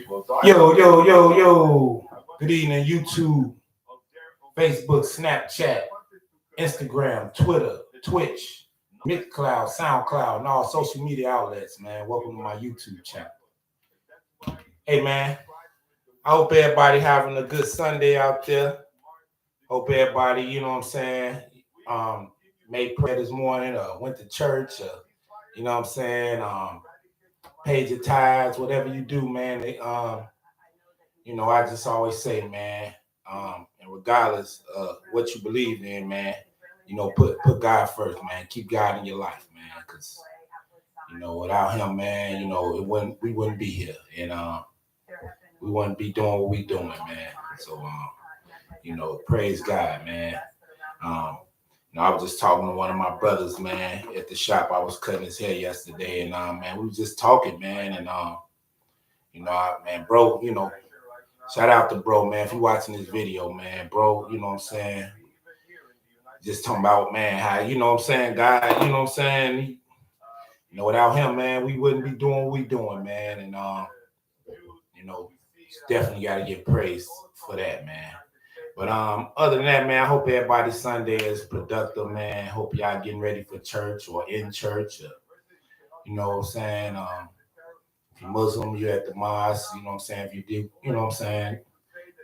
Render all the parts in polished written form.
Yo, yo, yo, yo. Good evening, YouTube, Facebook, Snapchat, Instagram, Twitter, Twitch, Mixcloud, SoundCloud, and all social media outlets, man. Welcome to my YouTube channel. Hey, man. I hope everybody having a good Sunday out there. Hope everybody, you know what I'm saying, made prayer this morning or went to church or, you know what I'm saying, paid your tithes, whatever you do, man. You know, I just always say, man, and regardless of what you believe in, man, you know, put God first, man. Keep God in your life, man, because, you know, without him, man, you know, we wouldn't be here, and we wouldn't be doing what we doing, man. So, you know, praise God, man. You know, I was just talking to one of my brothers, man, at the shop. I was cutting his hair yesterday, and man, we was just talking, man, and you know, man, bro, you know. Shout out to bro, man. If you watching this video, man, bro, you know what I'm saying? Just talking about, man, how, you know what I'm saying, God, you know what I'm saying? You know, without him, man, we wouldn't be doing what we doing, man. And, you know, definitely got to get praised for that, man. But other than that, man, I hope everybody's Sunday is productive, man. Hope y'all getting ready for church or in church. Or, you know what I'm saying? If you're Muslim, you're at the mosque, you know what I'm saying? If you do, you know what I'm saying?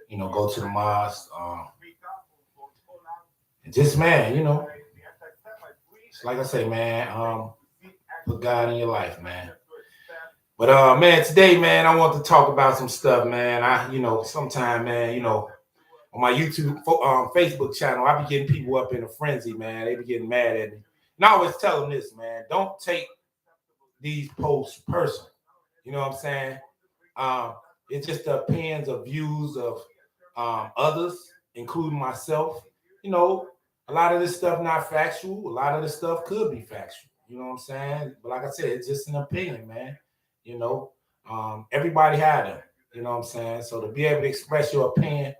You know, go to the mosque. And just, man, you know, like I say, man, put God in your life, man. But, man, today, man, I want to talk about some stuff, man. You know, sometime, man, you know, on my YouTube, Facebook channel, I be getting people up in a frenzy, man. They be getting mad at me. And I always tell them this, man, don't take these posts personal. You know what I'm saying? It's just the opinions of views of others, including myself. You know, a lot of this stuff not factual. A lot of this stuff could be factual. You know what I'm saying? But like I said, it's just an opinion, man. You know, everybody had them. You know what I'm saying? So to be able to express your opinion,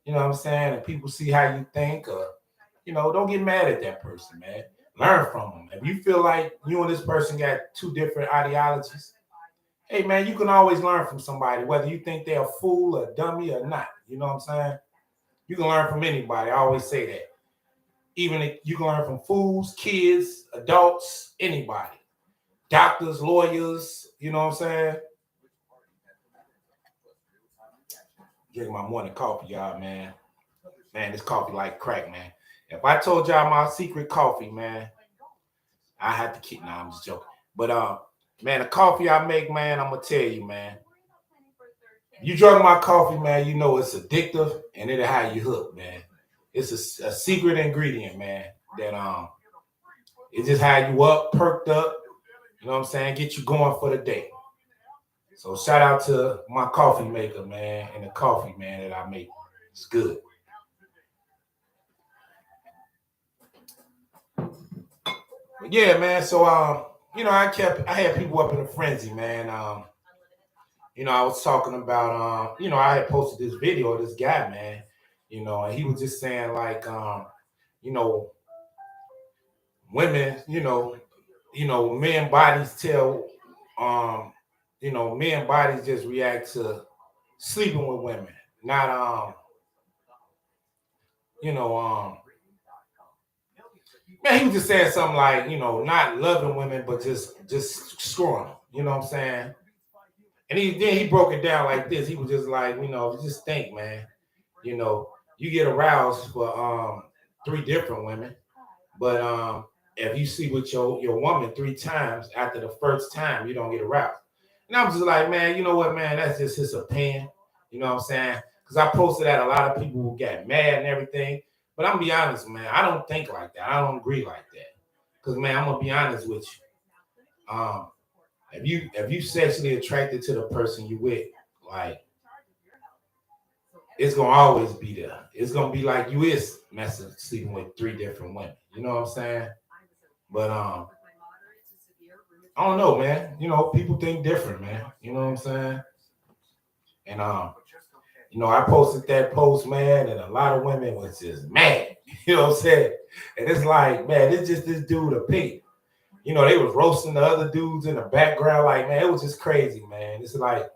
you know what I'm saying, and people see how you think, or, you know, don't get mad at that person, man. Learn from them. If you feel like you and this person got two different ideologies, hey, man, you can always learn from somebody, whether you think they're a fool, a dummy, or not. You know what I'm saying? You can learn from anybody. I always say that. Even if you can learn from fools, kids, adults, anybody. Doctors, lawyers, you know what I'm saying? Drinking my morning coffee, y'all, man. Man, this coffee like crack, man. If I told y'all my secret coffee, man, I had to keep. Nah, I'm just joking. But man, the coffee I make, man, I'm gonna tell you, man. You drink my coffee, man, you know it's addictive and it'll have you hooked, man. It's a secret ingredient, man, that it just had you up, perked up, you know what I'm saying, get you going for the day. So shout out to my coffee maker, man, and the coffee, man, that I make. It's good. But yeah, man, so you know, I had people up in a frenzy, man. You know, I was talking about, you know, I had posted this video of this guy, man, you know, and he was just saying like, you know, women, men bodies tell, you know, men bodies just react to sleeping with women, not, you know, man, he was just saying something like, you know, not loving women, but just screwing them, you know what I'm saying? And then he broke it down like this. He was just like, you know, just think, man, you know, you get aroused for 3 different women, but if you sleep with your woman 3 times, after the first time, you don't get aroused. And I'm just like, man, you know what, man, that's just his opinion. You know what I'm saying? Because I posted that, a lot of people got mad and everything. But I'm gonna be honest, man, I don't think like that. I don't agree like that. Because, man, I'm gonna be honest with you. If you sexually attracted to the person you with, like, it's gonna always be there. It's gonna be like you is messing sleeping with 3 different women. You know what I'm saying? But I don't know, man. You know, people think different, man. You know what I'm saying? And you know, I posted that post, man, and a lot of women was just mad. You know what I'm saying? And it's like, man, it's just this dude a pig. You know, they was roasting the other dudes in the background. Like, man, it was just crazy, man. It's like,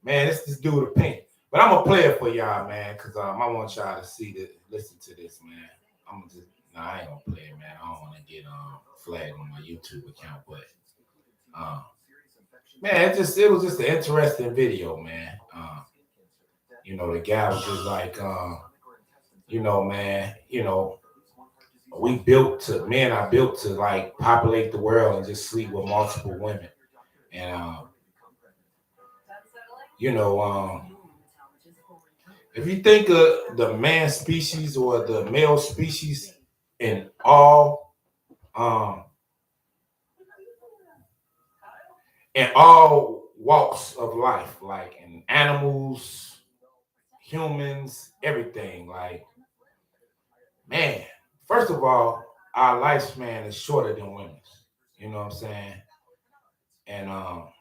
Man, this dude a pink. But I'm gonna play it for y'all, man, cause I want y'all to listen to this, man. I'm gonna just I ain't gonna play it, man. I don't want to get flagged on my YouTube account, but uh, man, it was just an interesting video, man. The guy was just like, man, men are built to like populate the world and just sleep with multiple women, and you know, if you think of the man species or the male species in um all walks of life, like in animals, humans, everything, like man, first of all, our lifespan is shorter than women's. You know what I'm saying? And our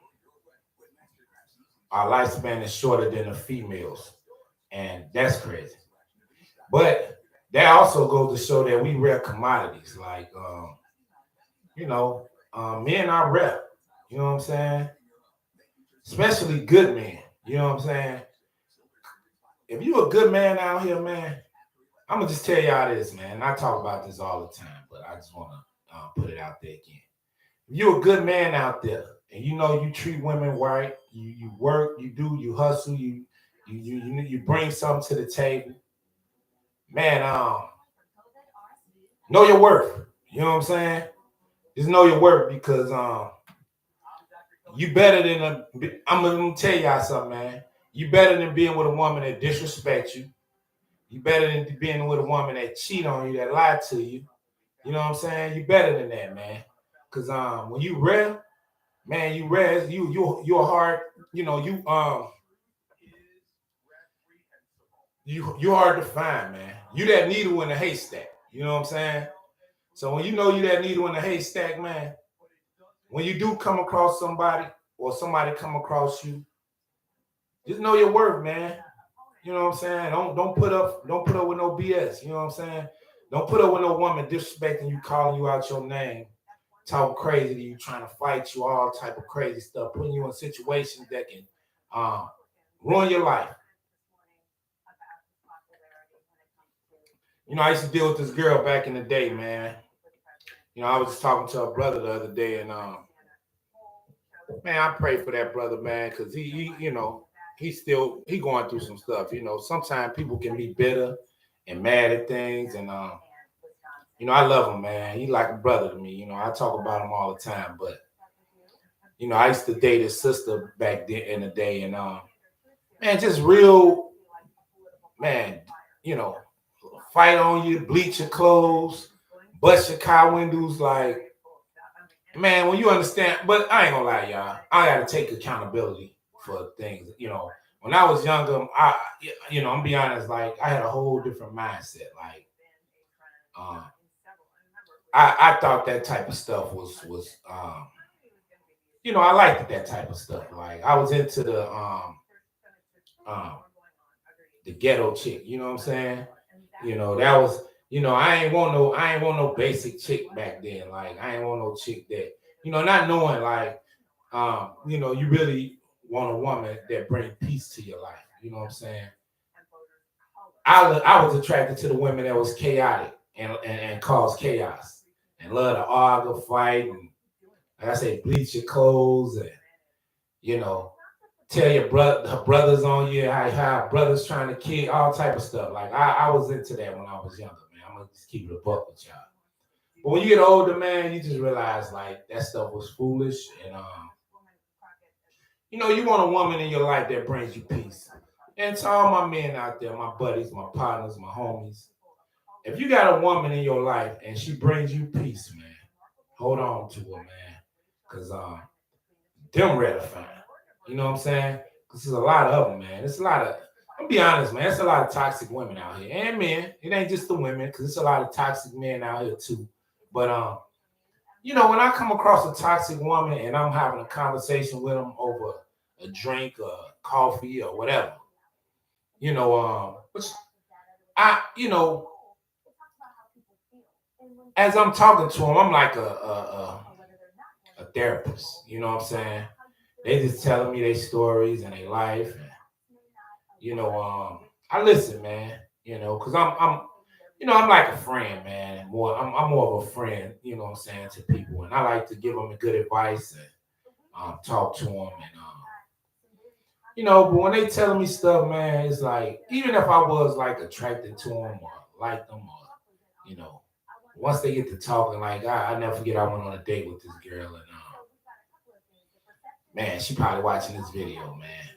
lifespan is shorter than the females, and that's crazy. But that also goes to show that we rare commodities. Like, men are rare. You know what I'm saying? Especially good men. You know what I'm saying? If you a good man out here, man, I'm gonna just tell y'all this, man. I talk about this all the time, but I just wanna put it out there again. If you're a good man out there, and you treat women right, you work, you hustle, you bring something to the table, man. Know your worth. You know what I'm saying? Just know your worth because you better than I'm gonna tell y'all something, man. You better than being with a woman that disrespects you. You better than being with a woman that cheat on you, that lied to you. You know what I'm saying? You better than that, man. Cause when you rare, man, you rare. You're hard. You know you hard to find, man. You that needle in a haystack. You know what I'm saying? So when you know you that needle in a haystack, man, when you do come across somebody or somebody come across you, just know your worth, man. You know what I'm saying? Don't put up with no BS. You know what I'm saying? Don't put up with no woman disrespecting you, calling you out your name, talking crazy to you, trying to fight you, all type of crazy stuff, putting you in situations that can um, ruin your life. I used to deal with this girl back in the day, man. I was just talking to a brother the other day, and man, I pray for that brother, man, because he going through some stuff. Sometimes people can be bitter and mad at things, and I love him, man. He like a brother to me. I talk about him all the time, but I used to date his sister back then in the day, and man, just real, man, you know, fight on you, bleach your clothes, bust your car windows, like, man, when you understand, but I ain't gonna lie, y'all, I gotta take accountability for things. When I was younger, I'm gonna be honest, like, I had a whole different mindset. Like, um, I thought that type of stuff was I liked that type of stuff. Like, I was into um the ghetto chick. You know what I'm saying? That was I ain't want no basic chick back then. Like, I ain't want no chick that not knowing, like, you really want a woman that bring peace to your life. You know what I'm saying? I was attracted to the women that was chaotic and cause chaos and love to argue, fight, and like I say, bleach your clothes and you know tell your brothers on you how brothers trying to kill, all type of stuff. Like, I was into that when I was younger, man. I'm gonna just keep it a buck with y'all. But when you get older, man, you just realize like that stuff was foolish, and you want a woman in your life that brings you peace. And to all my men out there, my buddies, my partners, my homies, if you got a woman in your life and she brings you peace, man, hold on to her, man, because them ready to find. You know what I'm saying? Because there's a lot of them, man. It's a lot of. I'm be honest, man. It's a lot of toxic women out here and men. It ain't just the women, because it's a lot of toxic men out here too. But when I come across a toxic woman and I'm having a conversation with them over a drink or coffee or whatever, which I, as I'm talking to them, I'm like a therapist. You know what I'm saying? They just telling me their stories and their life. And, I listen, man. Because I'm like a friend, man. I'm more of a friend. You know what I'm saying, to people, and I like to give them a good advice and talk to them and. But when they telling me stuff, man, it's like even if I was like attracted to them or like them or you know, once they get to talking, like I never forget I went on a date with this girl and man, she probably watching this video, man.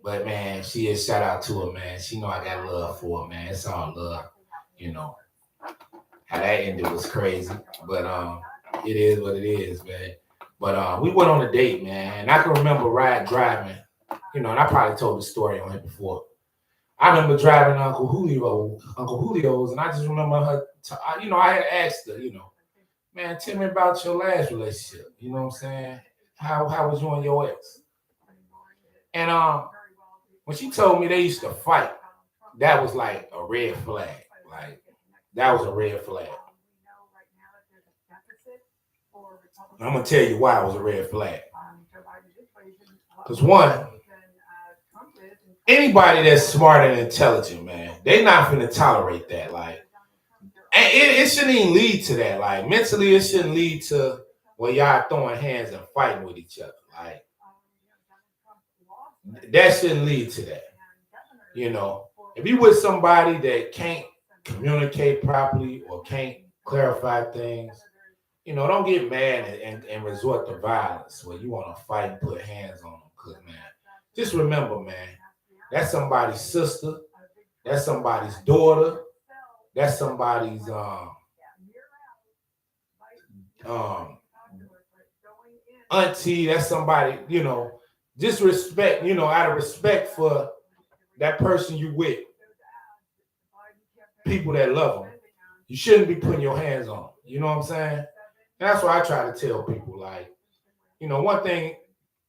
But man, she is shout out to her, man. She know I got love for her, man. It's all love, you know. How that ended was crazy, but it is what it is, man. But we went on a date, man, and I can remember driving, and I probably told the story on it before. I remember driving Uncle Julio's, and I just remember her. I had asked her, man, tell me about your last relationship. You know what I'm saying? How was you and your ex? And when she told me they used to fight, that was like a red flag. Like that was a red flag. I'm gonna tell you why it was a red flag. Because one, anybody that's smart and intelligent, man, they not gonna tolerate that. Like, and it shouldn't even lead to that. Like, mentally, it shouldn't lead to where y'all throwing hands and fighting with each other. Like, that shouldn't lead to that. If you with somebody that can't communicate properly or can't clarify things, don't get mad and resort to violence where you want to fight and put hands on them. Because, man, just remember, man, that's somebody's sister, that's somebody's daughter, that's somebody's auntie, that's somebody, just respect, out of respect for that person you with, people that love them, you shouldn't be putting your hands on them. You know what I'm saying? And that's why I try to tell people, like, one thing,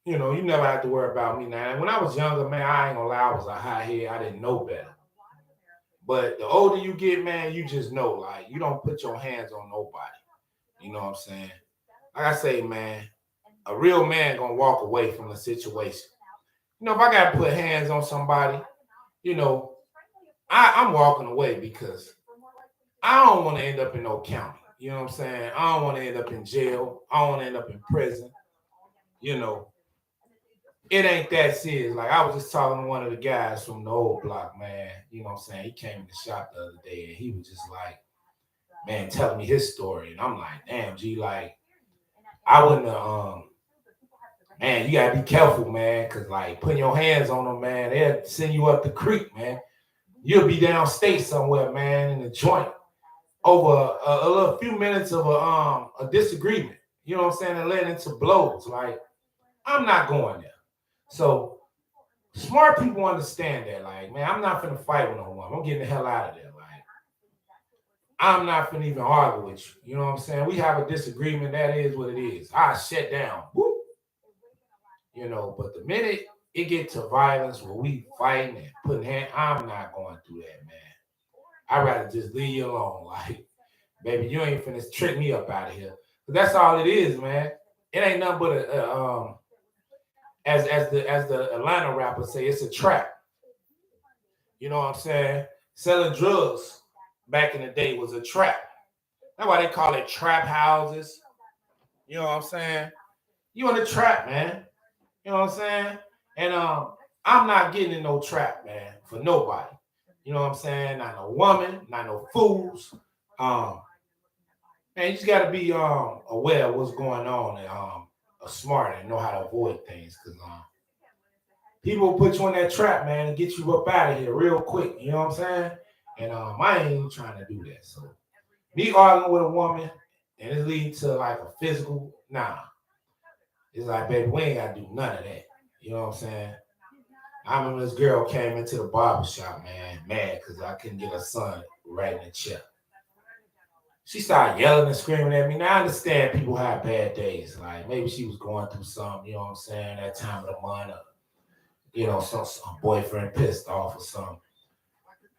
you never have to worry about me now. And when I was younger, man, I ain't gonna lie, I was a hothead. I didn't know better. But the older you get, man, you just know, like, you don't put your hands on nobody. You know what I'm saying? Like I say, man, a real man gonna walk away from the situation. If I gotta put hands on somebody, I'm walking away because I don't want to end up in no county. You know what I'm saying? I don't want to end up in jail. I don't want to end up in prison. It ain't that serious. Like, I was just talking to one of the guys from the old block, man. You know what I'm saying? He came in the shop the other day and he was just like, man, telling me his story. And I'm like, damn, G, like, I wouldn't have, man, you gotta be careful, man, because, like, putting your hands on them, man, they'll send you up the creek, man. You'll be downstate somewhere, man, in the joint over a little few minutes of a disagreement. You know what I'm saying? And led into blows. Like, I'm not going there. So smart people understand that. Like, man, I'm not finna fight with no one. I'm getting the hell out of there. Like, I'm not finna even argue with you. You know what I'm saying? We have a disagreement. That is what it is. I shut down. Whoop. But the minute it get to violence where we fighting and putting hands, I'm not going through that, man. I'd rather just leave you alone. Like, baby, you ain't finna trick me up out of here. But that's all it is, man. It ain't nothing but as the Atlanta rappers say, it's a trap. You know what I'm saying? Selling drugs back in the day was a trap. That's why they call it trap houses. You know what I'm saying? You in a trap, man. You know what I'm saying? And I'm not getting in no trap, man, for nobody. You know what I'm saying? Not no woman, not no fools. Man, you just gotta be aware of what's going on and smart and know how to avoid things, because people put you in that trap, man, and get you up out of here real quick. You know what I'm saying? And I ain't even trying to do that. So me arguing with a woman and it leads to like a physical, nah. It's like, baby, we ain't gotta do none of that. You know what I'm saying? I remember this girl came into the barbershop, man, mad because I couldn't get her son right in the chair. She started yelling and screaming at me. Now I understand people have bad days. Like, maybe she was going through something, you know what I'm saying, that time of the month, some boyfriend pissed off or something.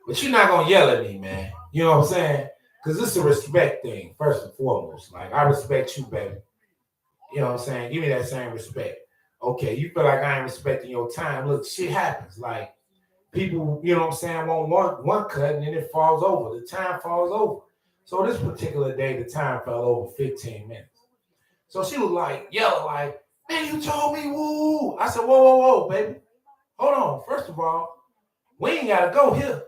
But you're not gonna yell at me, man. You know what I'm saying? Because it's a respect thing, first and foremost. Like, I respect you, baby. You know what I'm saying? Give me that same respect. Okay, you feel like I ain't respecting your time. Look, shit happens. Like people, you know what I'm saying, want one cut and then it falls over. The time falls over. So this particular day, the time fell over 15 minutes. So she was like, yelling, like, man, you told me, woo. I said, whoa, whoa, whoa, baby. Hold on. First of all, we ain't got to go here.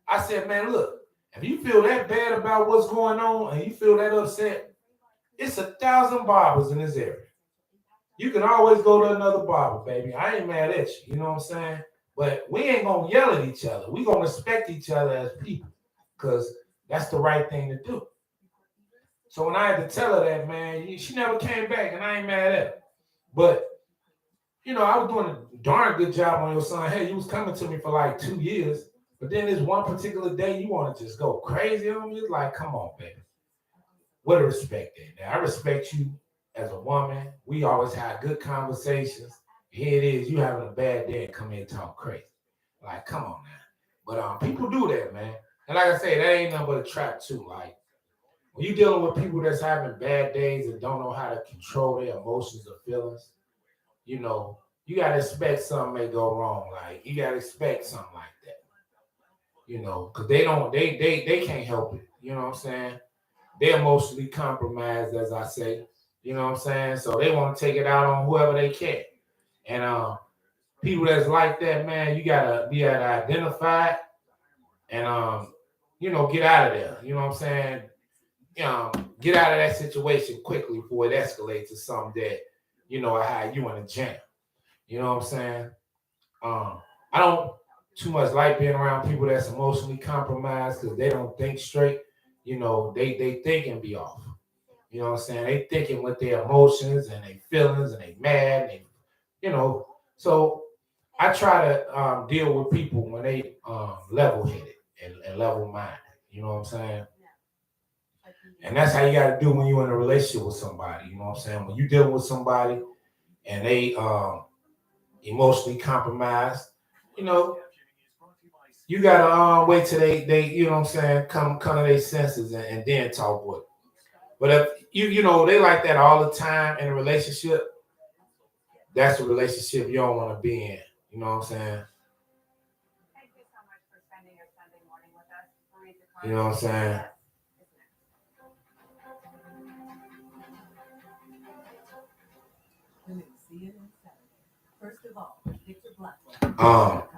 I said, man, look, if you feel that bad about what's going on and you feel that upset, it's 1,000 barbers in this area. You can always go to another barber, baby. I ain't mad at you. You know what I'm saying? But we ain't going to yell at each other. We going to respect each other as people because that's the right thing to do. So when I had to tell her that, man, she never came back, and I ain't mad at her. But, you know, I was doing a darn good job on your son. Hey, you was coming to me for like 2 years, but then this one particular day, you want to just go crazy on me? It's like, come on, baby. What a respect there. Now, I respect you as a woman. We always have good conversations. Here it is, you having a bad day and come in and talk crazy. Like, come on now. But people do that, man. And like I say, that ain't nothing but a trap too. Like, when you're dealing with people that's having bad days and don't know how to control their emotions or feelings, you know, you gotta expect something may go wrong. Like you gotta expect something like that. You know, because they can't help it. You know what I'm saying? They're emotionally compromised, as I say. You know what I'm saying? So they want to take it out on whoever they can. And people that's like that, man, you gotta be able to identify it and you know, get out of there. You know what I'm saying? Get out of that situation quickly before it escalates to something that, you know, how you in a jam. You know what I'm saying? I don't too much like being around people that's emotionally compromised because they don't think straight. You know, they think and be off. You know what I'm saying? They thinking with their emotions and their feelings and they mad and they, you know. So I try to deal with people when they level headed and level minded. You know what I'm saying? And that's how you got to do when you're in a relationship with somebody. You know what I'm saying? When you deal with somebody and they emotionally compromised, you know, you gotta wait till they you know what I'm saying, come to their senses and then talk with them. But if you know they like that all the time in a relationship, that's a relationship you don't want to be in. You know what I'm saying? You know what I'm saying?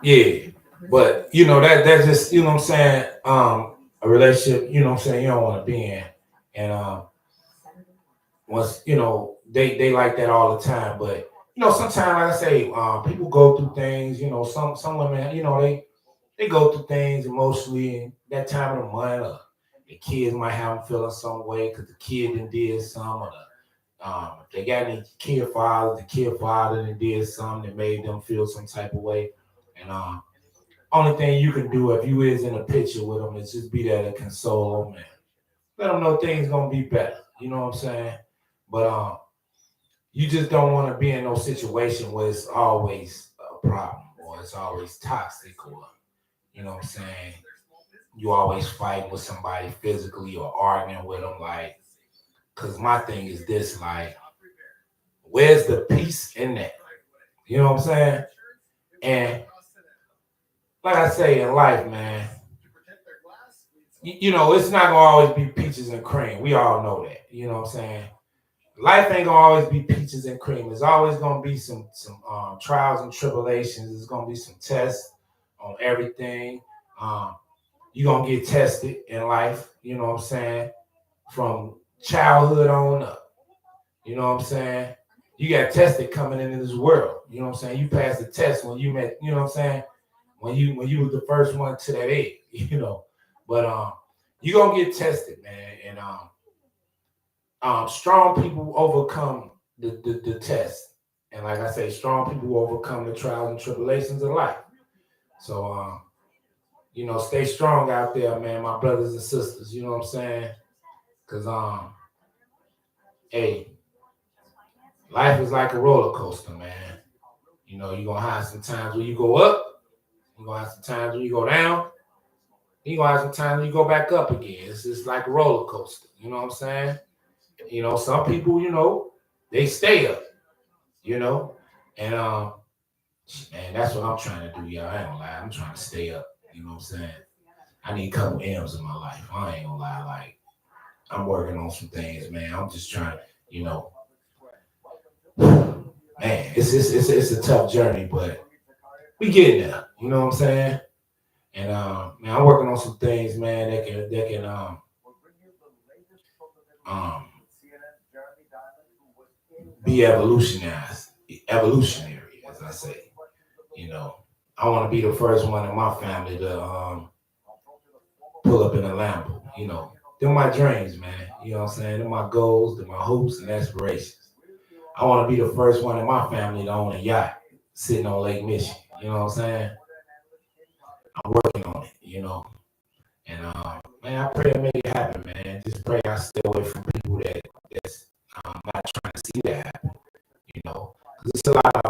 Yeah. But you know that's just, you know what I'm saying, a relationship, you know what I'm saying, you don't want to be in. And once, you know, they like that all the time. But you know, sometimes like I say, people go through things, you know, some women, you know, they go through things emotionally and that time of the month, or the kids might have them feeling some way because the kid done did some, or if they got any kid fathers, the kid father done did something that made them feel some type of way. And only thing you can do if you is in a picture with them is just be there to console them and let them know things gonna be better. You know what I'm saying? But you just don't want to be in no situation where it's always a problem or it's always toxic, or you know what I'm saying, you always fighting with somebody physically or arguing with them. Like, cause my thing is this, like, where's the peace in that? You know what I'm saying? And like I say in life, man, you know, it's not gonna always be peaches and cream. We all know that. You know what I'm saying? Life ain't gonna always be peaches and cream. There's always gonna be some trials and tribulations. There's gonna be some tests on everything. Um, you're gonna get tested in life. You know what I'm saying? From childhood on up. You know what I'm saying? You got tested coming into this world. You know what I'm saying? You passed the test when you met. You know what I'm saying? When you was the first one to that age. You know, but you gonna get tested, man, and strong people overcome the test. And like I say, strong people overcome the trials and tribulations of life. So, you know, stay strong out there, man, my brothers and sisters. You know what I'm saying? Because, hey, life is like a roller coaster, man. You know, you're going to have some times where you go up. You're going to have some times when you go down. You're going to have some times when you go back up again. It's just like a roller coaster. You know what I'm saying? You know, some people, you know, they stay up. You know, And man, that's what I'm trying to do, y'all. I ain't gonna lie. I'm trying to stay up. You know what I'm saying? I need a couple M's in my life. I ain't gonna lie. Like, I'm working on some things, man. I'm just trying, you know, man, it's a tough journey, but we getting there. You know what I'm saying? And man, I'm working on some things, man, that can um be evolutionary, as I say. You know, I want to be the first one in my family to pull up in a Lambo. You know, they're my dreams, man. You know what I'm saying? They're my goals, they're my hopes and aspirations. I want to be the first one in my family to own a yacht sitting on Lake Michigan. You know what I'm saying? I'm working on it, you know. And man, I pray I make it happen, man. Just pray I stay away from people that's not trying to see that happen, you know. 'Cause it's a lot of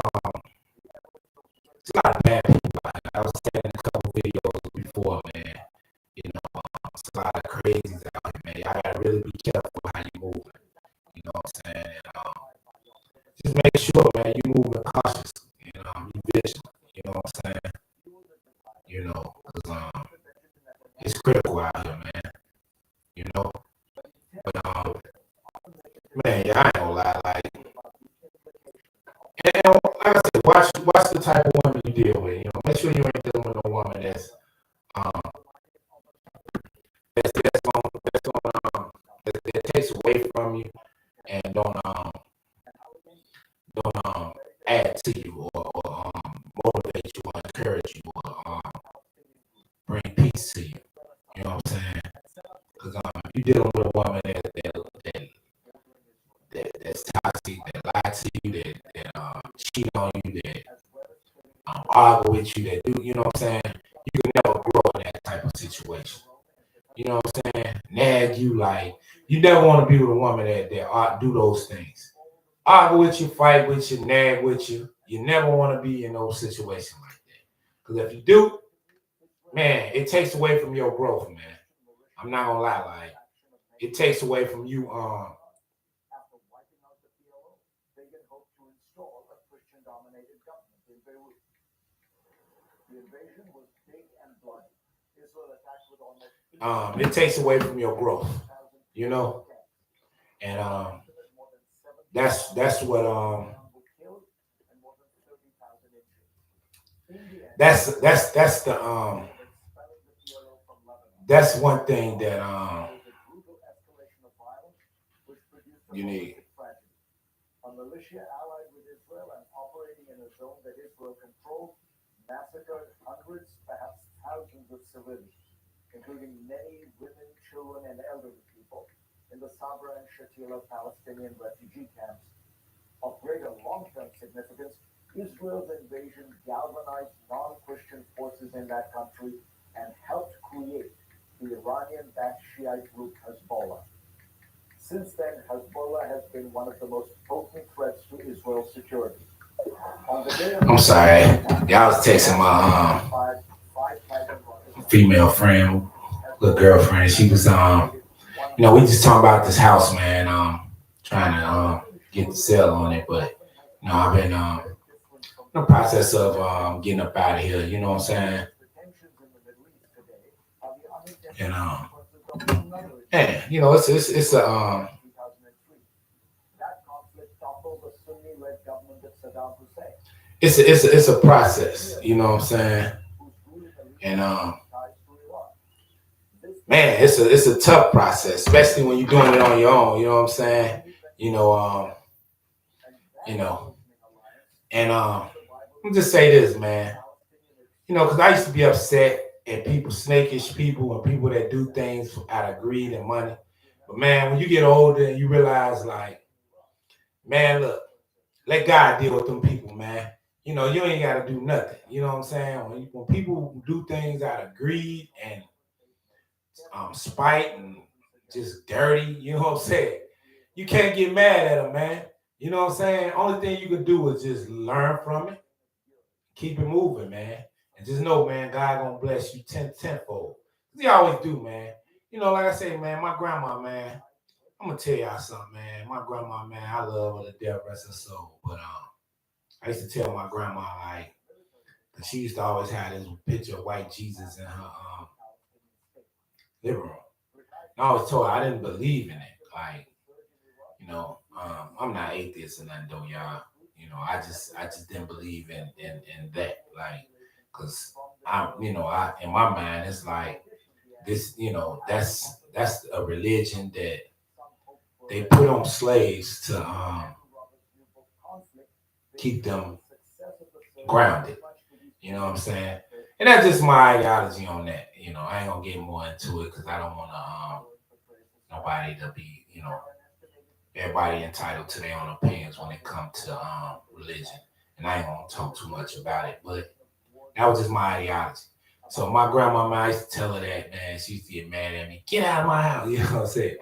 bad people. I was saying in a couple videos before, man. You know, it's a lot of crazies out here, man. Y'all gotta really be careful how you move. You know what I'm saying? And just make sure, man, you moving cautiously. You know, you vigilant. You know what I'm saying? You know, because it's critical out here, man. You know, but man, yeah, I ain't gonna lie, like, and like I said, watch the type of woman you deal with. You know, make sure you ain't dealing with no woman um that takes away from you and don't add to you or motivate you or encourage you or bring peace to you. You know what I'm saying? Because you dealing with a woman that's toxic, that lie to you, that cheat on you, that argue with you, that do, you know what I'm saying? You can never grow in that type of situation. You know what I'm saying? Nag you, like, you never want to be with a woman that do those things. Argue with you, fight with you, nag with you. You never want to be in those situations like that. Because if you do, man, it takes away from your growth, man. I'm not gonna lie, like, it takes away from you it takes away from your growth, you know? And that's the that's one thing that you need. I'm sorry, y'all was texting my female friend, little girlfriend. She was you know, we just talking about this house, man. Trying to get the sale on it, but you know, I've been in the process of getting up out of here. You know what I'm saying? And man, you know, it's a it's a process. You know what I'm saying? And man, it's a tough process, especially when you're doing it on your own. You know what I'm saying? You know, you know, and I'm just say this, man. You know, because I used to be upset at people, snakish people, and people that do things out of greed and money. But man, when you get older and you realize, like, man, look, let God deal with them people, man. You know, you ain't got to do nothing. You know what I'm saying? When people do things out of greed and spite and just dirty, you know what I'm saying? You can't get mad at them, man. You know what I'm saying? Only thing you can do is just learn from it, keep it moving, man. And just know, man, God gonna bless you tenfold. He always do, man. You know, like I say, man, my grandma, man, I'm gonna tell y'all something, man. My grandma, man, I love her to death, rest her soul. But I used to tell my grandma, like, cause she used to always have this picture of white Jesus in her living room. And I always told her I didn't believe in it. Like, I'm not atheist or nothing though, y'all. I just didn't believe in that. Like, cause I in my mind it's like this, that's a religion that they put on slaves to keep them grounded. You know what I'm saying? And that's just my ideology on that. I ain't gonna get more into it because I don't want nobody to be, everybody entitled to their own opinions when it comes to religion. And I ain't gonna talk too much about it, but that was just my ideology. So my grandma, man, I used to tell her that, man. She used to get mad at me. Get out of my house. You know what I'm saying?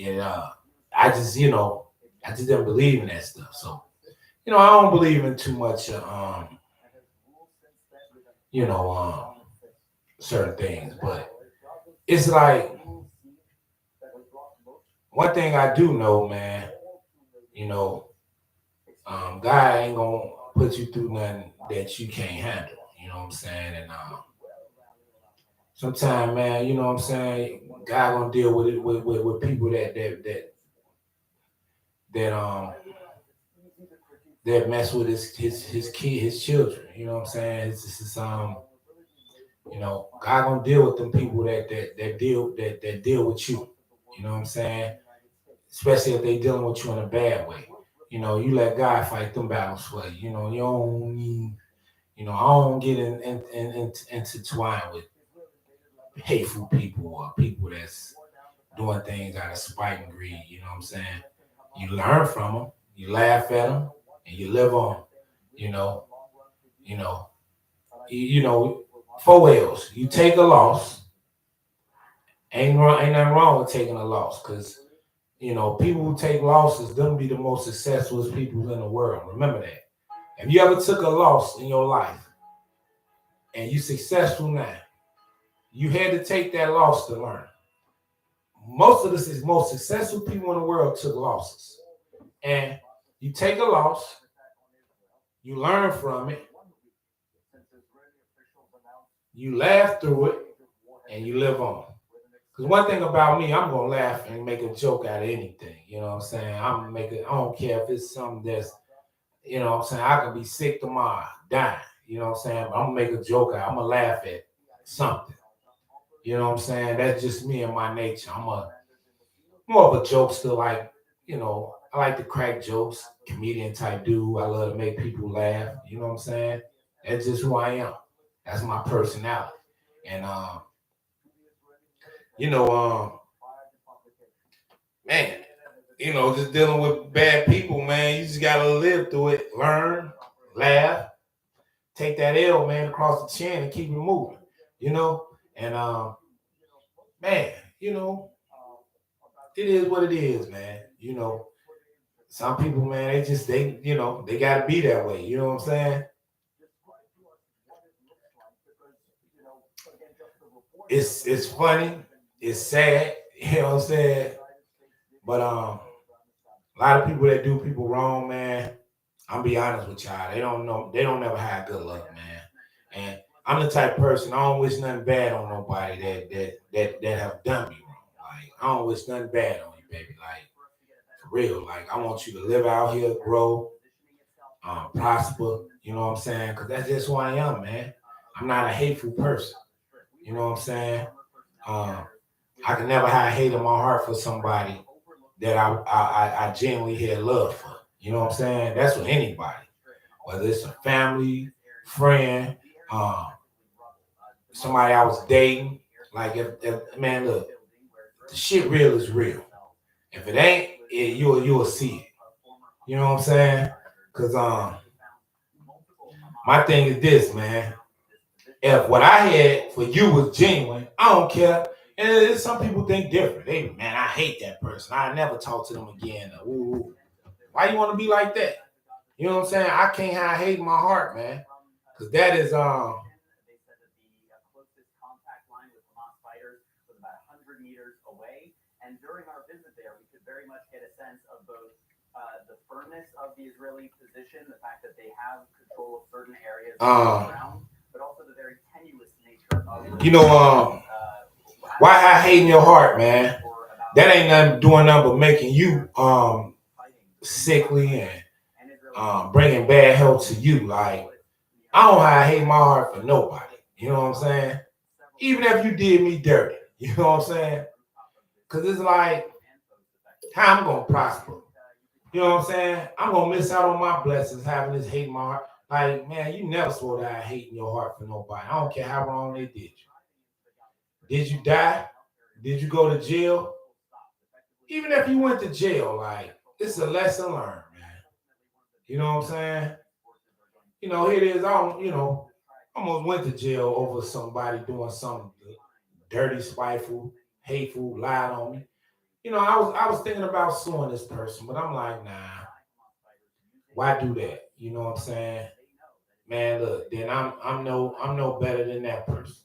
And I just, I just didn't believe in that stuff. So, I don't believe in too much, you know, certain things. But it's like one thing I do know, man. You know, God ain't gonna put you through nothing that you can't handle. You know what I'm saying? And sometimes, man, you know what I'm saying. God gonna deal with it with people that that mess with his kid, his children. You know what I'm saying? God gonna deal with them people that deal with you. You know what I'm saying? Especially if they dealing with you in a bad way. You let God fight them battles for you. You don't need, I don't get intertwined with hateful people or people that's doing things out of spite and greed. You know what I'm saying? You learn from them, you laugh at them, and you live on. You know, you know, you know. 4 L's. You take a loss. Ain't nothing wrong with taking a loss, because people who take losses, them be the most successful people in the world. Remember that. If you ever took a loss in your life and you successful now, you had to take that loss to learn. Most of the most successful people in the world took losses. And you take a loss, you learn from it, you laugh through it, and you live on. Because one thing about me, I'm gonna laugh and make a joke out of anything. You know what I'm saying? I don't care if it's something that's, what I'm saying, I could be sick tomorrow, dying. You know what I'm saying? But I'm gonna make a joke out. I'm gonna laugh at something. You know what I'm saying? That's just me and my nature. I'm more of a jokester, like, I like to crack jokes, comedian type dude. I love to make people laugh. You know what I'm saying? That's just who I am. That's my personality. And you know, man, just dealing with bad people, man. You just gotta live through it, learn, laugh, take that L, man, across the chin and keep it moving. You know, and man, it is what it is, man. Some people, man, they gotta be that way. You know what I'm saying? It's funny, it's sad, you know what I'm saying? But a lot of people that do people wrong, man, I'm be honest with y'all, they don't never have good luck, man. And I'm the type of person, I don't wish nothing bad on nobody that have done me wrong. Like, I don't wish nothing bad on you, baby. Like, for real. Like, I want you to live out here, grow, prosper, you know what I'm saying? Because that's just who I am, man. I'm not a hateful person. You know what I'm saying? Um, I can never have hate in my heart for somebody that I genuinely had love for. You know what I'm saying? That's with anybody, whether it's a family, friend, um, somebody I was dating. Like, if man, look, the shit real is real. If it ain't, you'll see it. You know what I'm saying? Cause my thing is this, man. If what I had for you was genuine, I don't care. And some people think different. Man, I hate that person. I never talk to them again. Ooh, why you want to be like that? You know what I'm saying? I can't have hate in my heart, man. Cause that is the firmness of the Israeli position, the fact that they have control of certain areas of the ground, but also the very tenuous nature of why I hate in your heart, man. That ain't nothing doing nothing but making you sickly and bringing bad health to you. Like, I don't hate my heart for nobody. You know what I'm saying? Even if you did me dirty, you know what I'm saying? Because it's like, how I'm going to prosper. You know what I'm saying? I'm going to miss out on my blessings having this hate in my heart. Like, man, you never swore that I hate in your heart for nobody. I don't care how wrong they did you. Did you die? Did you go to jail? Even if you went to jail, like, it's a lesson learned, man. You know what I'm saying? You know, here it is. Almost went to jail over somebody doing something dirty, spiteful, hateful, lied on me. You know, I was thinking about suing this person, but I'm like, nah, why do that? You know what I'm saying? Man, look, then I'm no better than that person.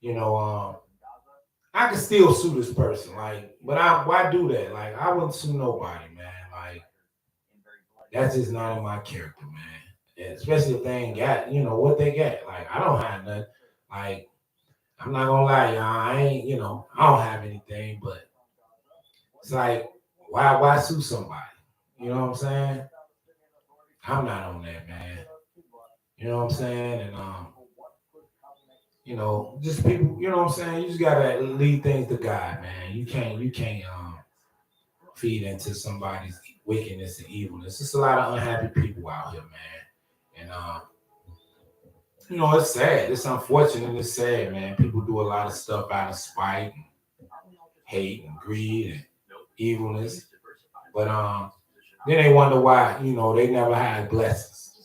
You know, I can still sue this person, like, but why do that? Like, I wouldn't sue nobody, man. Like, that's just not in my character, man. And especially if they ain't got, what they got. Like, I don't have nothing. Like, I'm not gonna lie, y'all. I don't have anything, but it's like, why sue somebody? You know what I'm saying? I'm not on that, man. You know what I'm saying? And just people, you know what I'm saying? You just gotta lead things to God, man. You can't feed into somebody's wickedness and evilness. It's a lot of unhappy people out here, man. And it's sad. It's unfortunate. It's sad, man. People do a lot of stuff out of spite and hate and greed and evilness. But then they wonder why, they never had blessings.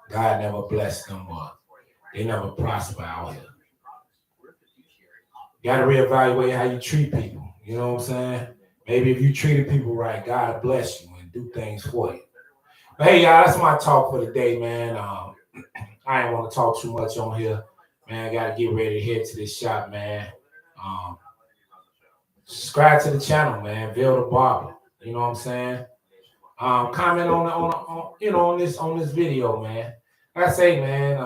God never blessed them or they never prosper out here. You gotta reevaluate how you treat people. You know what I'm saying? Maybe if you treated people right, God will bless you and do things for you. But hey, y'all, that's my talk for the day, man. I ain't want to talk too much on here. Man, I gotta get ready to head to this shop, man. Subscribe to the channel, man. Bill the Barber. You know what I'm saying? Comment on this video, man. Like I say, man,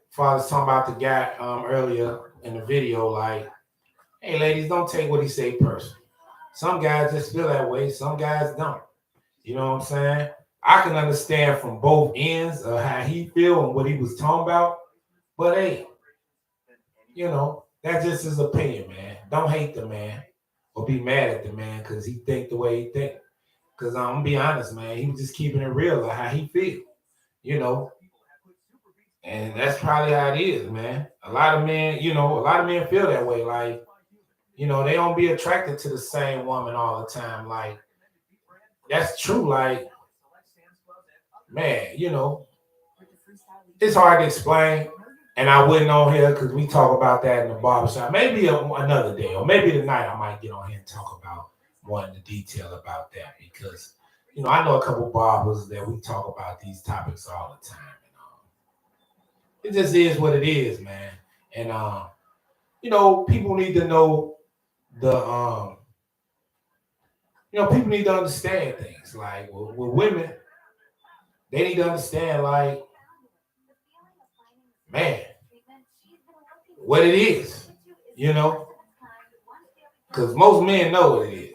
Father's talking about the guy earlier in the video, like, hey, ladies, don't take what he say personal. Some guys just feel that way. Some guys don't. You know what I'm saying? I can understand from both ends of how he feel and what he was talking about. But hey, that's just his opinion, man. Don't hate the man or be mad at the man because he think the way he think. Because I'm going to be honest, man, he was just keeping it real of how he feel, And that's probably how it is, man. A lot of men feel that way. Like, they don't be attracted to the same woman all the time. Like, that's true. Like, man, it's hard to explain. And I wouldn't on here because we talk about that in the barbershop. Maybe another day or maybe tonight I might get on here and talk about more in the detail about that because, I know a couple barbers that we talk about these topics all the time. And, it just is what it is, man. And, people need to know people need to understand things. Like with women, they need to understand, like, man, what it is, because most men know what it is.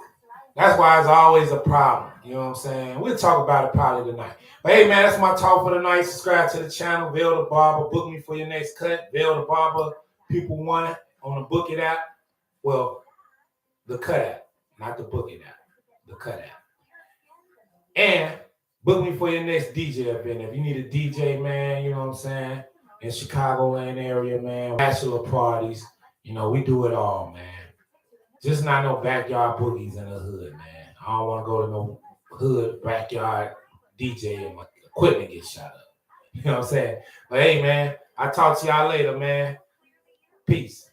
That's why it's always a problem. You know what I'm saying? We'll talk about it probably tonight. But hey, man, that's my talk for the night. Subscribe to the channel, Bill the Barber. Book me for your next cut. Bill the Barber, People One on the Book It app. Well, the Cut app, not the Book It app, the Cut app. And book me for your next DJ event. If you need a DJ, man, you know what I'm saying? In Chicagoland area, man, bachelor parties, we do it all, man. Just not no backyard boogies in the hood, man. I don't want to go to no hood backyard DJ and my equipment get shot up. You know what I'm saying? But hey, man, I'll talk to y'all later, man. Peace.